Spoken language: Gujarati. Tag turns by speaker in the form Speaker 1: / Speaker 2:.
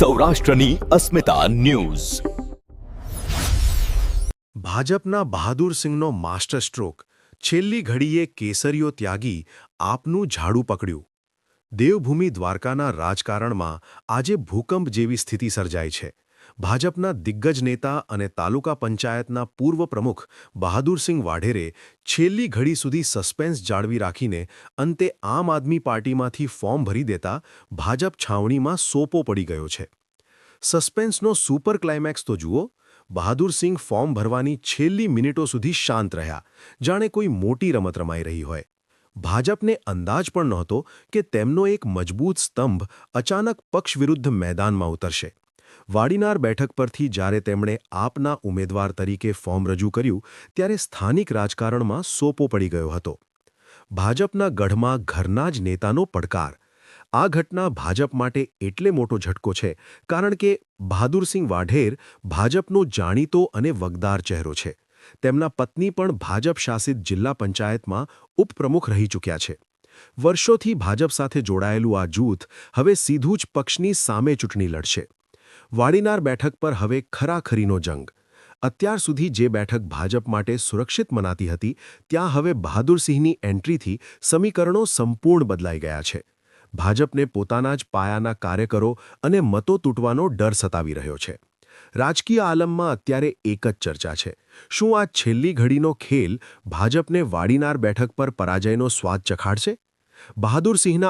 Speaker 1: સૌરાષ્ટ્રની અસ્મિતા ન્યૂઝ.
Speaker 2: ભાજપના બહાદુરસિંહનો માસ્ટર સ્ટ્રોક. છેલ્લી ઘડીએ કેસરીઓ ત્યાગી આપનું ઝાડુ પકડ્યું. દેવભૂમિ દ્વારકાના રાજકારણમાં આજે ભૂકંપ જેવી સ્થિતિ સર્જાઈ છે. ભાજપના દિગ્ગજ નેતા અને તાલુકા પંચાયતના પૂર્વ પ્રમુખ બહાદુરસિંહ વાઢેરે છેલ્લી ઘડી સુધી સસ્પેન્સ જાળવી રાખીને અંતે આમ આદમી પાર્ટીમાંથી ફોર્મ ભરી દેતા ભાજપ છાવણીમાં સોપો પડી ગયો છે. સસ્પેન્સનો સુપર ક્લાઇમેક્સ તો જુઓ. બહાદુરસિંહ ફોર્મ ભરવાની છેલ્લી મિનિટો સુધી શાંત રહ્યા, જાણે કોઈ મોટી રમત રમાઈ રહી હોય. ભાજપને અંદાજ પણ નહોતો કે તેમનો એક મજબૂત સ્તંભ અચાનક પક્ષ વિરુદ્ધ મેદાનમાં ઉતરશે. વાડીનાર બેઠક પરથી જ્યારે તેમણે આપના ઉમેદવાર તરીકે ફોર્મ રજૂ કર્યું, ત્યારે સ્થાનિક રાજકારણમાં સોપો પડી ગયો હતો. ભાજપના ગઢમાં ઘરના જ નેતાનો પડકાર. આ ઘટના ભાજપ માટે એટલે મોટો ઝટકો છે કારણ કે બહાદુરસિંહ વાઢેર ભાજપનો જાણીતો અને વગદાર ચહેરો છે. તેમના પત્ની પણ ભાજપ શાસિત જિલ્લા પંચાયતમાં ઉપપ્રમુખ રહી ચૂક્યા છે. વર્ષોથી ભાજપ સાથે જોડાયેલું આ જૂથ હવે સીધું જ પક્ષની સામે ચૂંટણી લડશે. વાડીનાર બેઠક પર હવે ખરાખરીનો જંગ. અત્યાર સુધી જે બેઠક ભાજપ માટે સુરક્ષિત મનાતી હતી, ત્યાં હવે બહાદુરસિંહની એન્ટ્રીથી સમીકરણો સંપૂર્ણ બદલાઈ ગયા છે. ભાજપને પોતાના જ પાયાના કાર્યકરો અને મતો તૂટવાનો ડર સતાવી રહ્યો છે. રાજકીય આલમમાં અત્યારે એક જ ચર્ચા છે: શું આ છેલ્લી ઘડીનો ખેલ ભાજપને વાડીનાર બેઠક પર પરાજયનો સ્વાદ ચખાડશે? બહાદુરસિંહના